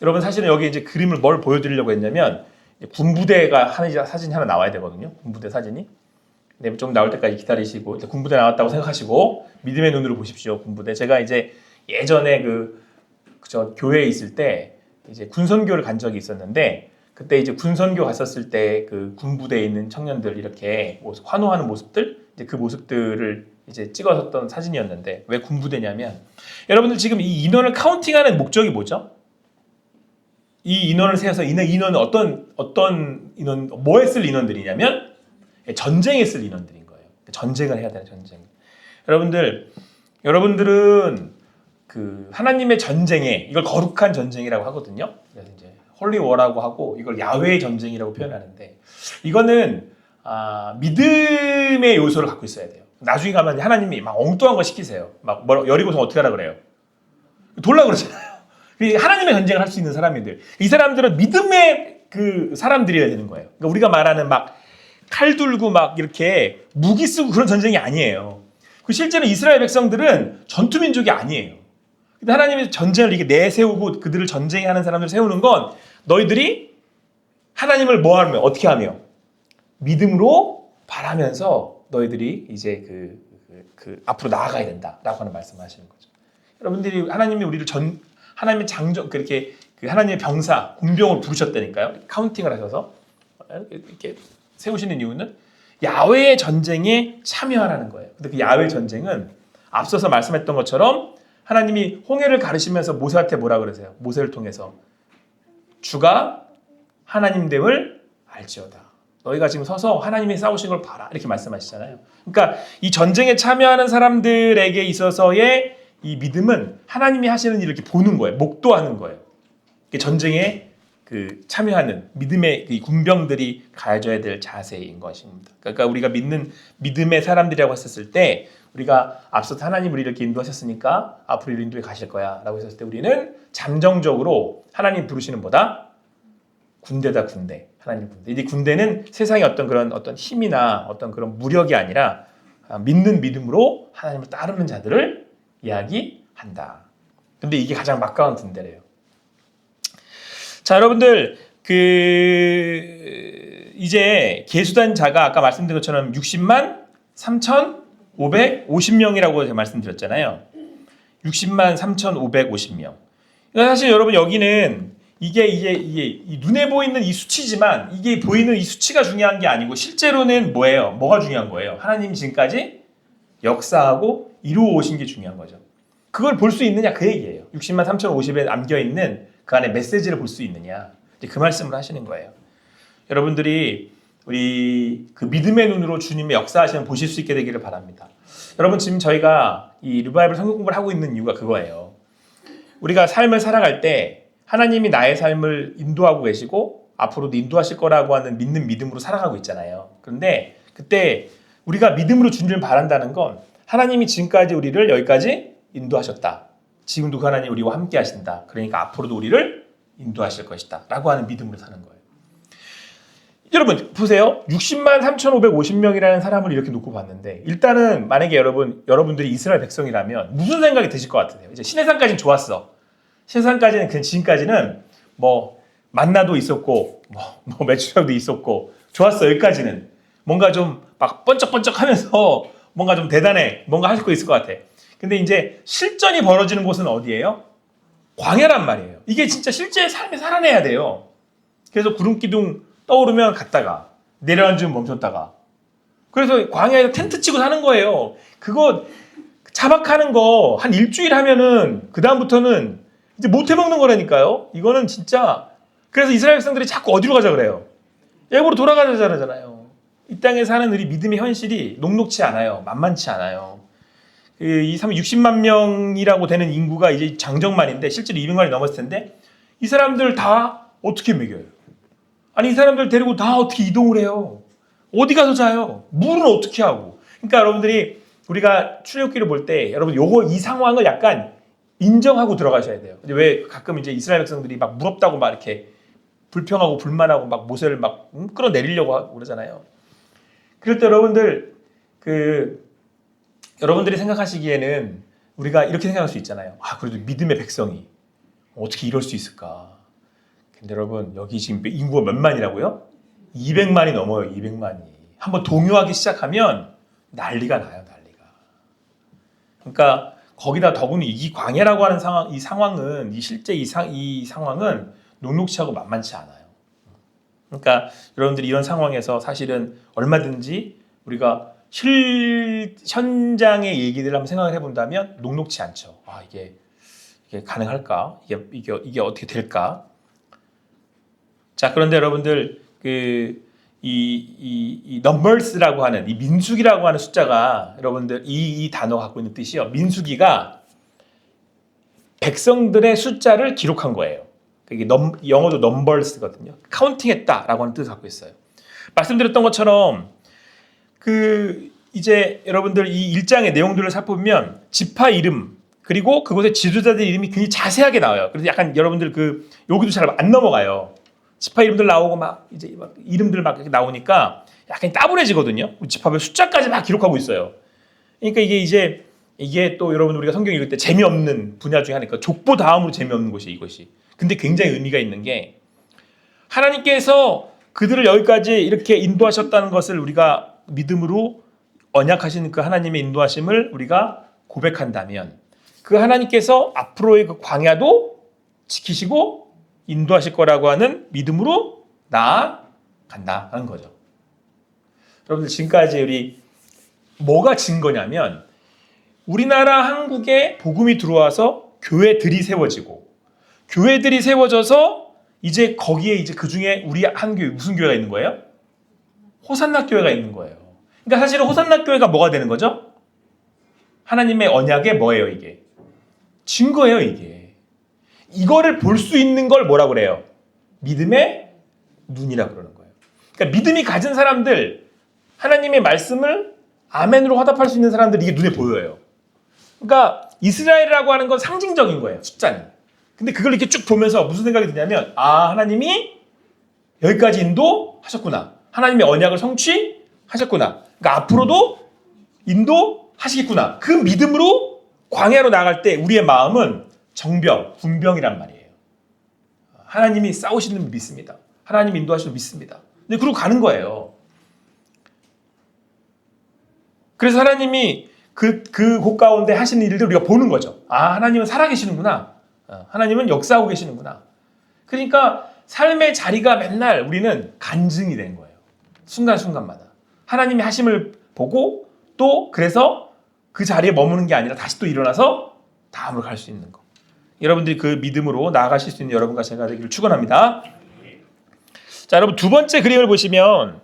여러분 사실은 여기 이제 그림을 뭘 보여드리려고 했냐면, 군부대가 사진이 하나 나와야 되거든요. 군부대 사진이. 네, 좀 나올 때까지 기다리시고 이제 군부대 나왔다고 생각하시고 믿음의 눈으로 보십시오. 군부대. 제가 이제 예전에 저 교회에 있을 때 이제 군선교를 간 적이 있었는데 그때 이제 군선교 갔었을 때 그 군부대에 있는 청년들 이렇게 환호하는 모습들 이제 그 모습들을 이제 찍었었던 사진이었는데 왜 군부대냐면 여러분들 지금 이 인원을 카운팅하는 목적이 뭐죠? 이 인원을 세워서 인원은 어떤 인원 뭐에 쓸 인원들이냐면 전쟁에 쓸 인원들인 거예요. 전쟁을 해야 되는 전쟁. 여러분들은 그 하나님의 전쟁에 이걸 거룩한 전쟁이라고 하거든요. 그래서 이제 홀리워라고 하고 이걸 야훼의 전쟁이라고 표현하는데 이거는 믿음의 요소를 갖고 있어야 돼요. 나중에 가면 하나님이 막 엉뚱한 거 시키세요. 막 여리고성 어떻게 하라 그래요? 돌라 그러잖아요. 하나님의 전쟁을 할 수 있는 사람들. 이 사람들은 믿음의 그 사람들이어야 되는 거예요. 그러니까 우리가 말하는 막 칼 들고 막 이렇게 무기 쓰고 그런 전쟁이 아니에요. 그 실제로 이스라엘 백성들은 전투 민족이 아니에요. 근데 하나님이 전쟁을 이렇게 내세우고 그들을 전쟁에 하는 사람들을 세우는 건 너희들이 하나님을 뭐 하면 어떻게 하며 믿음으로 바라면서 너희들이 이제 그 앞으로 나아가야 된다라고 하는 말씀을 하시는 거죠. 여러분들이 하나님이 우리를 하나님의 장정 그렇게 그 하나님의 병사 군병을 부르셨다니까요. 카운팅을 하셔서 이렇게 세우시는 이유는 야훼의 전쟁에 참여하라는 거예요. 근데 그 야훼 전쟁은 앞서서 말씀했던 것처럼 하나님이 홍해를 가르시면서 모세한테 뭐라 그러세요? 모세를 통해서 주가 하나님됨을 알지어다. 너희가 지금 서서 하나님이 싸우신 걸 봐라. 이렇게 말씀하시잖아요. 그러니까 이 전쟁에 참여하는 사람들에게 있어서의 이 믿음은 하나님이 하시는 일을 이렇게 보는 거예요. 목도하는 거예요. 전쟁에 참여하는 믿음의 이 군병들이 가져야 될 자세인 것입니다. 그러니까 우리가 믿는 믿음의 사람들이라고 했었을 때 우리가 앞서서 하나님 우리를 이렇게 인도하셨으니까 앞으로 이를 인도해 가실 거야 라고 했을 때 우리는 잠정적으로 하나님 부르시는 보다 군대다 군대. 하나님 군대. 이 군대는 세상의 어떤 힘이나 어떤 그런 무력이 아니라 믿는 믿음으로 하나님을 따르는 자들을 이야기한다. 근데 이게 가장 막강한 군대래요. 자, 여러분들 이제 계수된 자가 아까 말씀드린 것처럼 60만 3,550명이라고 제가 말씀드렸잖아요. 60만 3,550명. 사실 여러분 여기는 이게 눈에 보이는 이 수치지만 이게 보이는 이 수치가 중요한 게 아니고 실제로는 뭐예요? 뭐가 중요한 거예요? 하나님이 지금까지 역사하고 이루어 오신 게 중요한 거죠. 그걸 볼 수 있느냐 그 얘기예요. 60만 3,050에 남겨있는 그 안에 메시지를 볼 수 있느냐 그 말씀을 하시는 거예요. 여러분들이 우리 그 믿음의 눈으로 주님의 역사하시면 보실 수 있게 되기를 바랍니다. 여러분 지금 저희가 이 리바이벌 성경 공부를 하고 있는 이유가 그거예요. 우리가 삶을 살아갈 때 하나님이 나의 삶을 인도하고 계시고 앞으로도 인도하실 거라고 하는 믿는 믿음으로 살아가고 있잖아요. 그런데 그때 우리가 믿음으로 주님을 바란다는 건 하나님이 지금까지 우리를 여기까지 인도하셨다. 지금도 그 하나님 우리와 함께 하신다. 그러니까 앞으로도 우리를 인도하실 것이다. 라고 하는 믿음으로 사는 거예요. 여러분 보세요. 60만 3,550명이라는 사람을 이렇게 놓고 봤는데 일단은 만약에 여러분들이 이스라엘 백성이라면 무슨 생각이 드실 것 같으세요? 이제 시내산까지는 좋았어. 시내산까지는 그냥 지금까지는 뭐 만나도 있었고 뭐 매출력도 있었고 좋았어. 여기까지는 뭔가 좀 막 번쩍번쩍하면서 뭔가 좀 대단해. 뭔가 하실 거 있을 것 같아. 근데 이제 실전이 벌어지는 곳은 어디예요? 광야란 말이에요. 이게 진짜 실제 삶에 살아내야 돼요. 그래서 구름기둥 떠오르면 갔다가 내려앉으면 멈췄다가 그래서 광야에서 텐트 치고 사는 거예요. 그거 차박하는 거 한 일주일 하면은 그 다음부터는 이제 못 해먹는 거라니까요. 이거는 진짜 그래서 이스라엘 백성들이 자꾸 어디로 가자 그래요? 애굽으로 돌아가자 그러잖아요. 이 땅에 사는 우리 믿음의 현실이 녹록치 않아요. 만만치 않아요. 이 60만 명이라고 되는 인구가 이제 장정만인데 실제로 200만이 넘었을 텐데 이 사람들 다 어떻게 먹여요? 아니 이 사람들 데리고 다 어떻게 이동을 해요? 어디 가서 자요? 물은 어떻게 하고? 그러니까 여러분들이 우리가 출애굽기를 볼 때 여러분 이 상황을 약간 인정하고 들어가셔야 돼요. 왜 가끔 이제 이스라엘 백성들이 막 무럽다고 막 이렇게 불평하고 불만하고 막 모세를 막 끌어내리려고 하고 그러잖아요. 그럴 때 여러분들이 생각하시기에는 우리가 이렇게 생각할 수 있잖아요. 그래도 믿음의 백성이 어떻게 이럴 수 있을까? 근데 여러분 여기 지금 인구가 몇 만이라고요? 200만이 넘어요. 200만이. 한번 동요하기 시작하면 난리가 나요, 난리가. 그러니까 거기다 더군이 이 광야라고 하는 상황, 이 상황은 실제 이 상황은 녹록치 않고 만만치 않아요. 그러니까 여러분들이 이런 상황에서 사실은 얼마든지 우리가 현장의 얘기들을 한번 생각을 해본다면 녹록치 않죠. 아, 이게 가능할까? 이게 어떻게 될까? 자, 그런데 여러분들 이 numbers라고 하는 이 민수기라고 하는 숫자가 여러분들 이 단어가 갖고 있는 뜻이요. 민수기가 백성들의 숫자를 기록한 거예요. 이게 영어도 numbers거든요. 카운팅했다라고 하는 뜻을 갖고 있어요. 말씀드렸던 것처럼 이제 여러분들 이 1장의 내용들을 살펴보면 지파 이름 그리고 그곳의 지도자들 이름이 굉장히 자세하게 나와요. 그래서 약간 여러분들 여기도 잘 안 넘어가요. 지파 이름들 나오고 막 이름들 막 이렇게 나오니까 약간 따분해지거든요. 지파별 숫자까지 막 기록하고 있어요. 그러니까 이게 또 여러분 우리가 성경 읽을 때 재미없는 분야 중에 하나니까 족보 다음으로 재미없는 곳이 이것이. 근데 굉장히 의미가 있는 게 하나님께서 그들을 여기까지 이렇게 인도하셨다는 것을 우리가 믿음으로 언약하신 그 하나님의 인도하심을 우리가 고백한다면 그 하나님께서 앞으로의 그 광야도 지키시고 인도하실 거라고 하는 믿음으로 나아간다는 거죠. 여러분들 지금까지 우리 뭐가 증거냐면 우리나라 한국에 복음이 들어와서 교회들이 세워지고 교회들이 세워져서 이제 거기에 이제 그 중에 우리 한 교회 무슨 교회가 있는 거예요? 호산나 교회가 있는 거예요. 그러니까 사실은 호산나 교회가 뭐가 되는 거죠? 하나님의 언약의 뭐예요 이게? 증거예요 이게. 이거를 볼 수 있는 걸 뭐라고 그래요? 믿음의 눈이라고 그러는 거예요. 그러니까 믿음이 가진 사람들, 하나님의 말씀을 아멘으로 화답할 수 있는 사람들 이게 눈에 보여요. 그러니까 이스라엘이라고 하는 건 상징적인 거예요. 숫자는. 근데 그걸 이렇게 쭉 보면서 무슨 생각이 드냐면 하나님이 여기까지 인도하셨구나. 하나님의 언약을 성취하셨구나. 그러니까 앞으로도 인도하시겠구나. 그 믿음으로 광야로 나갈 때 우리의 마음은 정병, 군병이란 말이에요. 하나님이 싸우시는 분 믿습니다. 하나님 인도하시는 분 믿습니다. 근데 그러고 가는 거예요. 그래서 하나님이 곳 가운데 하시는 일들 우리가 보는 거죠. 하나님은 살아계시는구나. 하나님은 역사하고 계시는구나. 그러니까 삶의 자리가 맨날 우리는 간증이 되는 거예요. 순간순간마다. 하나님의 하심을 보고 또 그래서 그 자리에 머무는 게 아니라 다시 또 일어나서 다음으로 갈 수 있는 거. 여러분들이 그 믿음으로 나아가실 수 있는 여러분과 제가 되기를 축원합니다. 자, 여러분 두 번째 그림을 보시면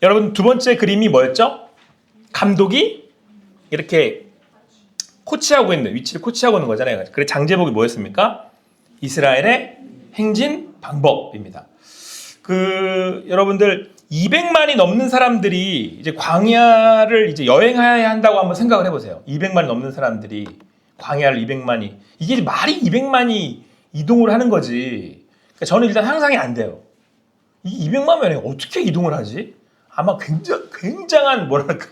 여러분 두 번째 그림이 뭐였죠? 감독이 이렇게 코치하고 있는 위치를 코치하고 있는 거잖아요. 그래 장제목이 뭐였습니까? 이스라엘의 행진 방법입니다. 여러분들 200만이 넘는 사람들이 이제 광야를 이제 여행해야 한다고 한번 생각을 해보세요. 200만이 넘는 사람들이 광야를 200만이 이게 말이 200만이 이동을 하는 거지. 그러니까 저는 일단 상상이 안 돼요. 이 200만 명이 어떻게 이동을 하지? 아마 굉장한 뭐랄까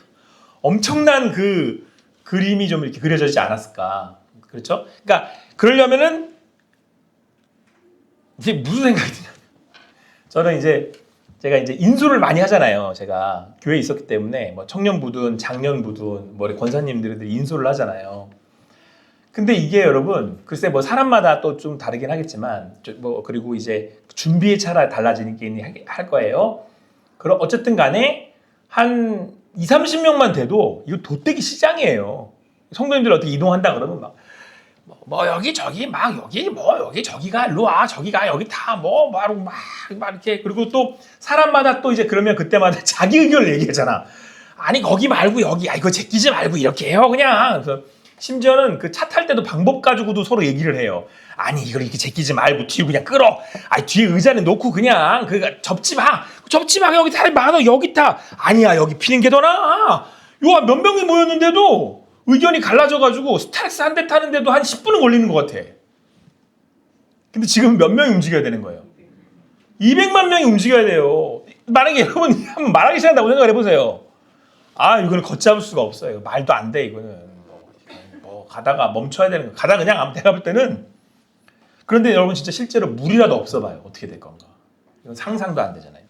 엄청난 그 그림이 좀 이렇게 그려지지 않았을까. 그렇죠? 그러니까 그러려면은 이게 무슨 생각이 드냐? 저는 제가 이제 인솔을 많이 하잖아요. 제가 교회에 있었기 때문에 뭐 청년부든 장년부든 뭐 권사님들이 인솔을 하잖아요. 근데 이게 여러분 글쎄 뭐 사람마다 또 좀 다르긴 하겠지만 뭐 그리고 이제 준비에 따라 달라지긴 할 거예요. 그럼 어쨌든 간에 한 20-30명만 돼도 이거 돗대기 시장이에요. 성도님들 어떻게 이동한다 그러면 뭐 여기 저기 막 여기 뭐 여기 저기가 일로 와 저기가 여기 다 뭐 바로 막 이렇게 그리고 또 사람마다 또 이제 그러면 그때마다 자기 의견을 얘기하잖아. 아니 거기 말고 여기 이거 제끼지 말고 이렇게 해요 그냥. 그래서 심지어는 그 차 탈 때도 방법 가지고도 서로 얘기를 해요. 아니 이걸 이렇게 제끼지 말고 뒤로 그냥 끌어. 아니 뒤에 의자는 놓고 그냥 접지 마 여기 사람이 많아 여기 타. 아니야 여기 피는 게 더 나아. 요 몇 명이 모였는데도 의견이 갈라져가지고 스타렉스 한 대 타는데도 한 10분은 걸리는 것 같아. 근데 지금 몇 명이 움직여야 되는 거예요? 200만 명이 움직여야 돼요. 만약에 여러분 한번 말하기 시작한다고 생각을 해보세요. 이거는 걷잡을 수가 없어요. 말도 안 돼 이거는. 뭐 가다가 멈춰야 되는 거. 가다 그냥 아무 데가 볼 때는 그런데 여러분 진짜 실제로 물이라도 없어봐요. 어떻게 될 건가? 이건 상상도 안 되잖아요.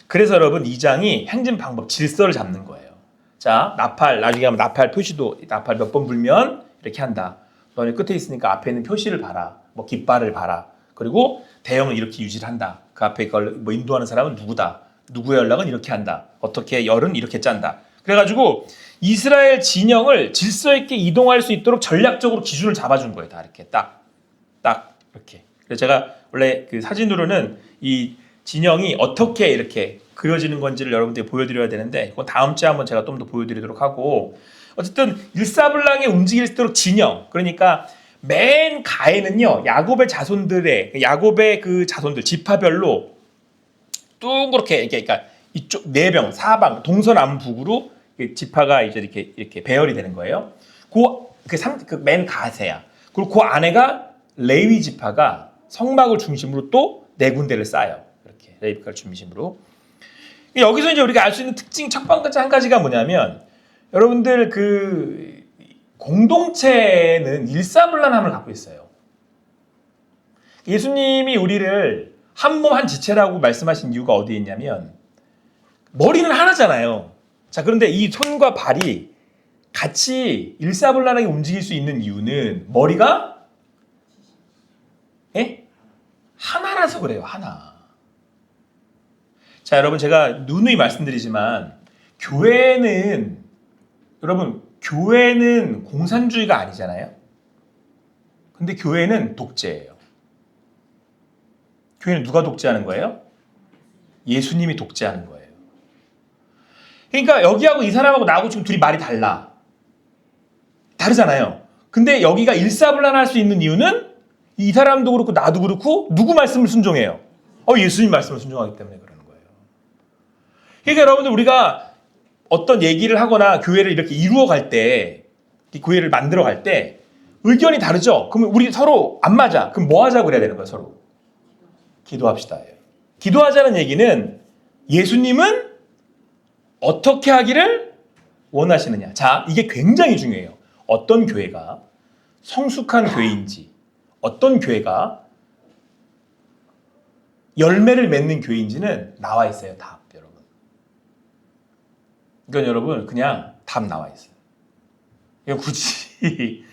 그래서 여러분 2장이 행진 방법, 질서를 잡는 거예요. 자, 나팔, 나중에 하면 나팔 표시도, 나팔 몇 번 불면 이렇게 한다. 너네 끝에 있으니까 앞에 있는 표시를 봐라. 뭐 깃발을 봐라. 그리고 대형은 이렇게 유지를 한다. 그 앞에 걸 뭐 인도하는 사람은 누구다. 누구의 연락은 이렇게 한다. 어떻게 열은 이렇게 짠다. 그래가지고 이스라엘 진영을 질서 있게 이동할 수 있도록 전략적으로 기준을 잡아준 거예요. 다 이렇게 딱 이렇게. 그래서 제가 원래 그 사진으로는 이 진영이 어떻게 이렇게 그려지는 건지를 여러분들이 보여드려야 되는데 그건 다음 주에 한번 제가 좀 더 보여드리도록 하고, 어쨌든 일사불란하게 움직일 수 있도록 진영, 그러니까 맨 가에는요 야곱의 자손들의 야곱의 그 자손들 지파별로 둥그렇게 이렇게, 그러니까 이쪽 내병 사방 동서남북으로 지파가 이제 이렇게 배열이 되는 거예요. 그 맨 가세야. 그리고 그 안에가 레위 지파가 성막을 중심으로 또 네 군데를 쌓아요. 이렇게 레위지파를 중심으로. 여기서 이제 우리가 알 수 있는 특징 첫 번째 한 가지가 뭐냐면, 여러분들 그 공동체는 일사불란함을 갖고 있어요. 예수님이 우리를 한 몸 한 지체라고 말씀하신 이유가 어디에 있냐면, 머리는 하나잖아요. 자, 그런데 이 손과 발이 같이 일사불란하게 움직일 수 있는 이유는 머리가 하나라서 그래요. 하나. 자, 여러분 제가 누누이 말씀드리지만 교회는 공산주의가 아니잖아요. 근데 교회는 독재예요. 교회는 누가 독재하는 거예요? 예수님이 독재하는 거예요. 그러니까 여기하고 이 사람하고 나하고 지금 둘이 말이 다르잖아요. 근데 여기가 일사불란할 수 있는 이유는 이 사람도 그렇고 나도 그렇고 누구 말씀을 순종해요? 예수님 말씀을 순종하기 때문에 그러는 거예요. 그러니까 여러분들 우리가 어떤 얘기를 하거나 교회를 이렇게 이루어갈 때, 교회를 만들어갈 때 의견이 다르죠? 그러면 우리 서로 안 맞아. 그럼 뭐 하자고 그래야 되는 거예요? 서로 기도합시다. 기도하자는 얘기는 예수님은 어떻게 하기를 원하시느냐. 자, 이게 굉장히 중요해요. 어떤 교회가 성숙한 교회인지, 어떤 교회가 열매를 맺는 교회인지는 나와 있어요. 답, 여러분. 이건 여러분 그냥 답 나와 있어요. 이거 굳이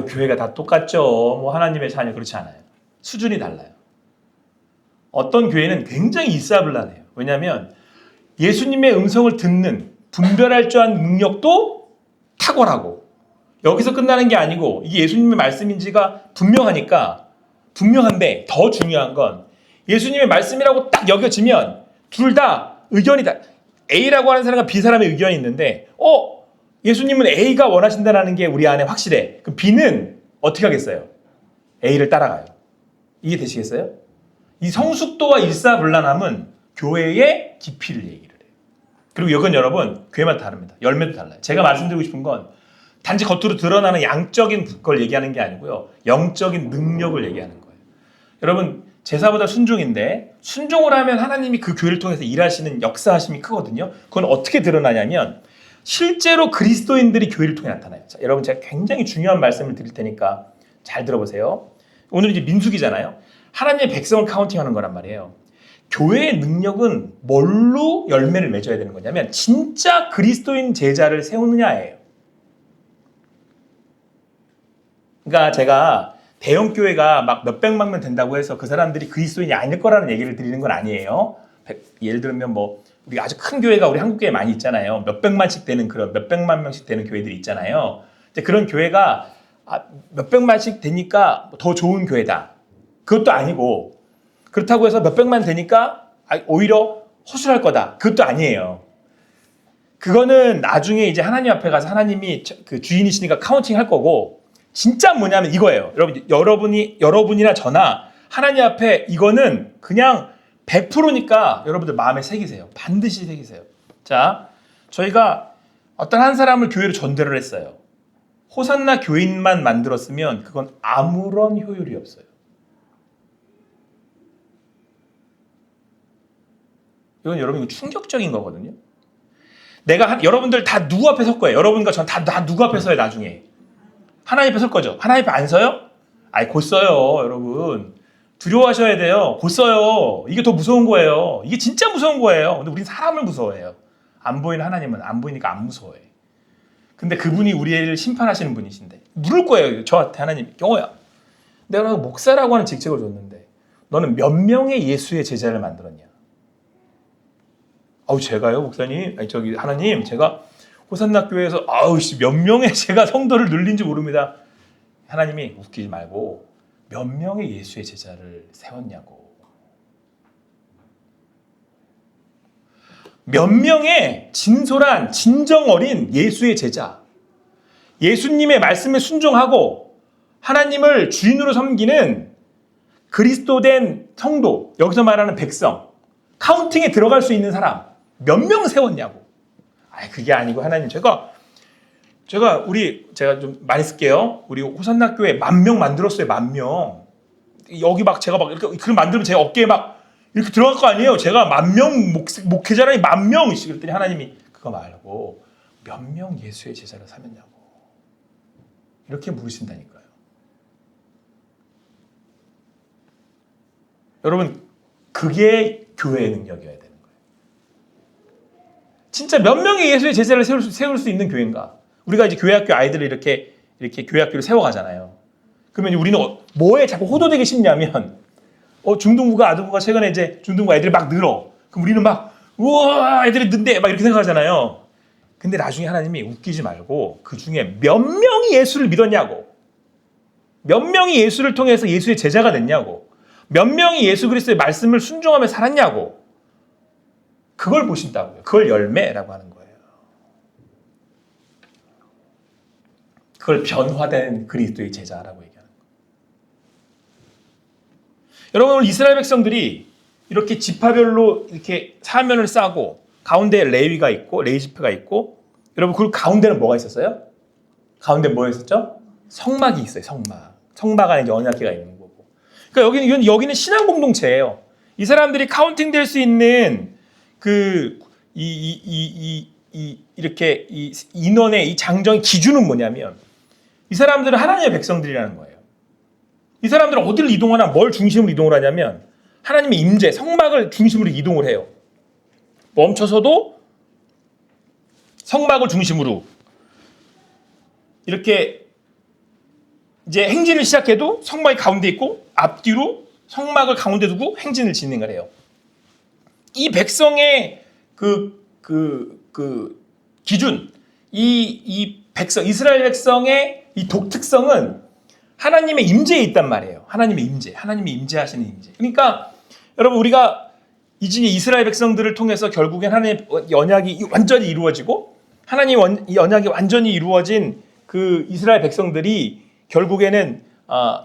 교회가 다 똑같죠. 하나님의 자녀, 그렇지 않아요. 수준이 달라요. 어떤 교회는 굉장히 일사불란해요. 왜냐하면 예수님의 음성을 듣는, 분별할 줄 아는 능력도 탁월하고, 여기서 끝나는 게 아니고 이게 예수님의 말씀인지가 분명한데 더 중요한 건 예수님의 말씀이라고 딱 여겨지면 둘 다 의견이 다, A라고 하는 사람과 B 사람의 의견이 있는데 예수님은 A가 원하신다는 게 우리 안에 확실해. 그럼 B는 어떻게 하겠어요? A를 따라가요. 이해 되시겠어요? 이 성숙도와 일사불란함은 교회의 깊이를 얘기를 해요. 그리고 이건 여러분 교회마다 다릅니다. 열매도 달라요. 제가 말씀드리고 싶은 건 단지 겉으로 드러나는 양적인 걸 얘기하는 게 아니고요. 영적인 능력을 얘기하는 거예요. 여러분 제사보다 순종인데, 순종을 하면 하나님이 그 교회를 통해서 일하시는 역사하심이 크거든요. 그건 어떻게 드러나냐면 실제로 그리스도인들이 교회를 통해 나타나요. 자, 여러분 제가 굉장히 중요한 말씀을 드릴 테니까 잘 들어보세요. 오늘 이제 민수기잖아요. 하나님의 백성을 카운팅하는 거란 말이에요. 교회의 능력은 뭘로 열매를 맺어야 되는 거냐면 진짜 그리스도인 제자를 세우느냐예요. 그러니까 제가 대형 교회가 막 몇백만 명 된다고 해서 그 사람들이 그리스도인이 아닐 거라는 얘기를 드리는 건 아니에요. 예를 들면 우리가 아주 큰 교회가 우리 한국 교회 많이 있잖아요. 몇백만씩 되는 그런 몇백만 명씩 되는 교회들이 있잖아요. 그런 교회가 몇백만씩 되니까 더 좋은 교회다. 그것도 아니고, 그렇다고 해서 몇백만 되니까 오히려 허술할 거다. 그것도 아니에요. 그거는 나중에 이제 하나님 앞에 가서 하나님이 그 주인이시니까 카운팅 할 거고, 진짜 뭐냐면 이거예요. 여러분이나 저나 하나님 앞에 이거는 그냥 100%니까 여러분들 마음에 새기세요. 반드시 새기세요. 자, 저희가 어떤 한 사람을 교회로 전대를 했어요. 호산나 교인만 만들었으면 그건 아무런 효율이 없어요. 이건 여러분 충격적인 거거든요. 여러분들 다 누구 앞에 설 거예요? 여러분과 전 다 누구 앞에 서요 나중에? 하나님 앞에 설 거죠? 하나님 앞에 안 서요? 아이, 곧 써요, 여러분. 두려워하셔야 돼요. 곧 써요. 이게 더 무서운 거예요. 이게 진짜 무서운 거예요. 근데 우린 사람을 무서워해요. 안 보이는 하나님은 안 보이니까 안 무서워해. 근데 그분이 우리를 심판하시는 분이신데 물을 거예요. 저한테 하나님, 경호야, 내가 목사라고 하는 직책을 줬는데 너는 몇 명의 예수의 제자를 만들었냐? 아우, 제가요, 목사님? 아니, 저기 하나님, 제가 호산나 교회에서 몇 명의 제가 성도를 늘린지 모릅니다. 하나님이 웃기지 말고 몇 명의 예수의 제자를 세웠냐고. 몇 명의 진솔한 진정 어린 예수의 제자, 예수님의 말씀에 순종하고 하나님을 주인으로 섬기는 그리스도된 성도, 여기서 말하는 백성, 카운팅에 들어갈 수 있는 사람 몇 명 세웠냐고. 그게 아니고 하나님, 제가 좀 많이 쓸게요. 우리 호산나 교회 10,000명 만들었어요. 10,000명. 여기 막 제가 막 이렇게 그걸 만들면 제 어깨에 막 이렇게 들어갈 거 아니에요. 제가 10,000명 목회자라니 10,000명. 그랬더니 하나님이 그거 말고 몇 명 예수의 제자를 삼았냐고. 이렇게 물으신다니까요. 여러분, 그게 교회의 능력이어야 되는 거예요. 진짜 몇 명의 예수의 제자를 세울 수 있는 교회인가? 우리가 이제 교회학교 아이들을 이렇게 교회학교를 세워가잖아요. 그러면 우리는 뭐에 자꾸 호도되기 쉽냐면, 중등부가 아동부가 최근에 이제 중등부 애들이 막 늘어. 그럼 우리는 막 우와, 애들이 는데 막 이렇게 생각하잖아요. 근데 나중에 하나님이 웃기지 말고 그 중에 몇 명이 예수를 믿었냐고, 몇 명이 예수를 통해서 예수의 제자가 됐냐고, 몇 명이 예수 그리스도의 말씀을 순종하며 살았냐고, 그걸 보신다고요. 그걸 열매라고 하는 거예요. 그걸 변화된 그리스도의 제자라고 얘기하는 거예요. 여러분, 오늘 이스라엘 백성들이 이렇게 지파별로 이렇게 사면을 싸고 가운데 레위가 있고 레위지파가 있고, 여러분 그 가운데는 뭐가 있었어요? 가운데 뭐가 있었죠? 성막이 있어요. 성막 안에 이제 언약궤가 있는 거고. 그러니까 여기는 신앙 공동체예요. 이 사람들이 카운팅 될 수 있는 이렇게 이 인원의 이 장정의 기준은 뭐냐면, 이 사람들은 하나님의 백성들이라는 거예요. 이 사람들은 어디를 이동하나 뭘 중심으로 이동을 하냐면 하나님의 임재, 성막을 중심으로 이동을 해요. 멈춰서도 성막을 중심으로 이렇게 이제 행진을 시작해도 성막이 가운데 있고 앞뒤로 성막을 가운데 두고 행진을 진행을 해요. 이 백성의 기준, 이 백성, 이스라엘 백성의 이 독특성은 하나님의 임재에 있단 말이에요. 하나님의 임재하시는 임재. 그러니까 여러분, 우리가 이 이스라엘 백성들을 통해서 결국엔 하나님의 언약이 완전히 이루어지고, 하나님의 언약이 완전히 이루어진 그 이스라엘 백성들이 결국에는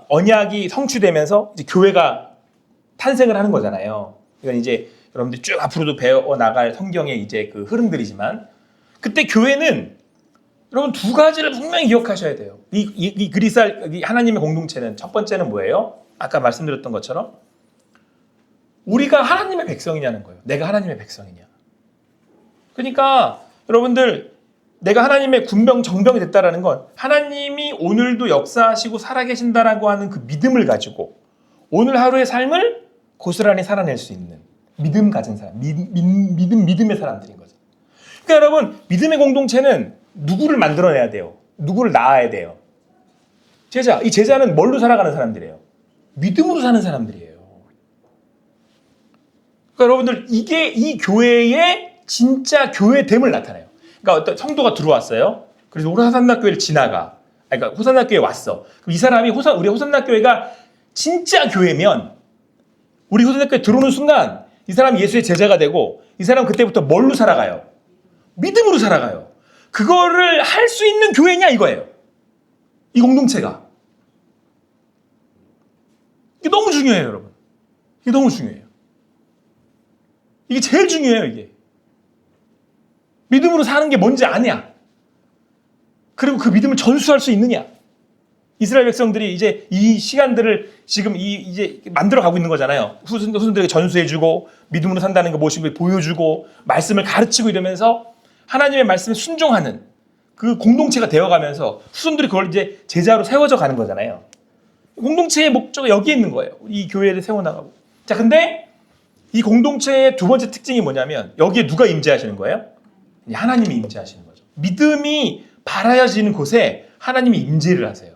언약이 성취되면서 이제 교회가 탄생을 하는 거잖아요. 이건 이제 여러분들이 쭉 앞으로도 배워 나갈 성경의 이제 그 흐름들이지만, 그때 교회는 여러분 두 가지를 분명히 기억하셔야 돼요. 이 하나님의 공동체는, 첫 번째는 뭐예요? 아까 말씀드렸던 것처럼 우리가 하나님의 백성이냐는 거예요. 내가 하나님의 백성이냐. 그러니까 여러분들, 내가 하나님의 군병 정병이 됐다라는 건 하나님이 오늘도 역사하시고 살아계신다라고 하는 그 믿음을 가지고 오늘 하루의 삶을 고스란히 살아낼 수 있는 믿음 가진 사람, 믿음의 사람들인 거죠. 그러니까 여러분, 믿음의 공동체는 누구를 만들어내야 돼요? 누구를 낳아야 돼요? 제자. 이 제자는 뭘로 살아가는 사람들이에요? 믿음으로 사는 사람들이에요. 그러니까 여러분들, 이게 이 교회의 진짜 교회됨을 나타내요. 그러니까 어떤 성도가 들어왔어요. 그래서 우리 호산나 교회를 지나가. 그러니까 호산나 교회에 왔어. 그럼 이 사람이 우리 호산나 교회가 진짜 교회면, 우리 호산나 교회 들어오는 순간 이 사람이 예수의 제자가 되고, 이 사람은 그때부터 뭘로 살아가요? 믿음으로 살아가요. 그거를 할 수 있는 교회냐 이거예요. 이 공동체가. 이게 너무 중요해요, 여러분. 이게 너무 중요해요. 이게 제일 중요해요, 이게. 믿음으로 사는 게 뭔지 아냐? 그리고 그 믿음을 전수할 수 있느냐? 이스라엘 백성들이 이제 이 시간들을 지금 이제 만들어 가고 있는 거잖아요. 후손들에게 전수해주고, 믿음으로 산다는 거 무엇인가 보여주고, 말씀을 가르치고 이러면서 하나님의 말씀에 순종하는 그 공동체가 되어가면서 후손들이 그걸 이제 제자로 세워져 가는 거잖아요. 공동체의 목적은 여기에 있는 거예요. 이 교회를 세워나가고. 자, 근데 이 공동체의 두 번째 특징이 뭐냐면 여기에 누가 임재하시는 거예요? 하나님이 임재하시는 거죠. 믿음이 바라여지는 곳에 하나님이 임재를 하세요.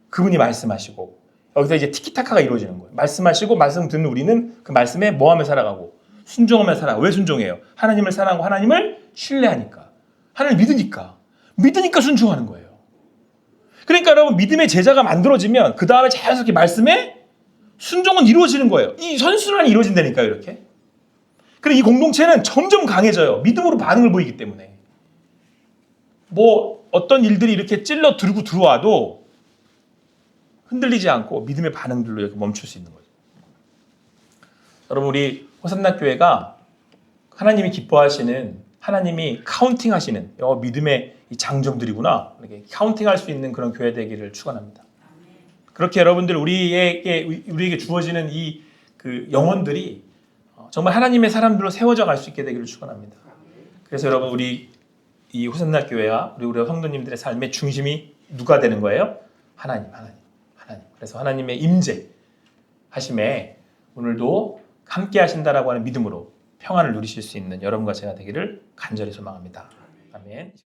그분이 말씀하시고 여기서 이제 티키타카가 이루어지는 거예요. 말씀하시고 말씀 듣는 우리는 그 말씀에 뭐하며 살아가고 순종하며 살아가고. 왜 순종해요? 하나님을 사랑하고 하나님을 신뢰하니까. 하나님을 믿으니까 순종하는 거예요. 그러니까 여러분 믿음의 제자가 만들어지면 그 다음에 자연스럽게 말씀에 순종은 이루어지는 거예요. 이 선순환이 이루어진다니까요. 이렇게. 그리고 이 공동체는 점점 강해져요. 믿음으로 반응을 보이기 때문에. 뭐 어떤 일들이 이렇게 찔러 들고 들어와도 흔들리지 않고 믿음의 반응들로 이렇게 멈출 수 있는 거죠. 여러분 우리 호산나 교회가 하나님이 기뻐하시는, 하나님이 카운팅하시는 믿음의 이 장정들이구나, 이렇게 카운팅할 수 있는 그런 교회 되기를 축원합니다. 그렇게 여러분들 우리에게 주어지는 이 그 영혼들이 정말 하나님의 사람들로 세워져 갈 수 있게 되기를 축원합니다. 그래서 여러분 우리 이 호산나 교회와 우리 성도님들의 삶의 중심이 누가 되는 거예요? 하나님. 그래서 하나님의 임재 하심에 오늘도 함께 하신다라고 하는 믿음으로 평안을 누리실 수 있는 여러분과 제가 되기를 간절히 소망합니다. 아멘.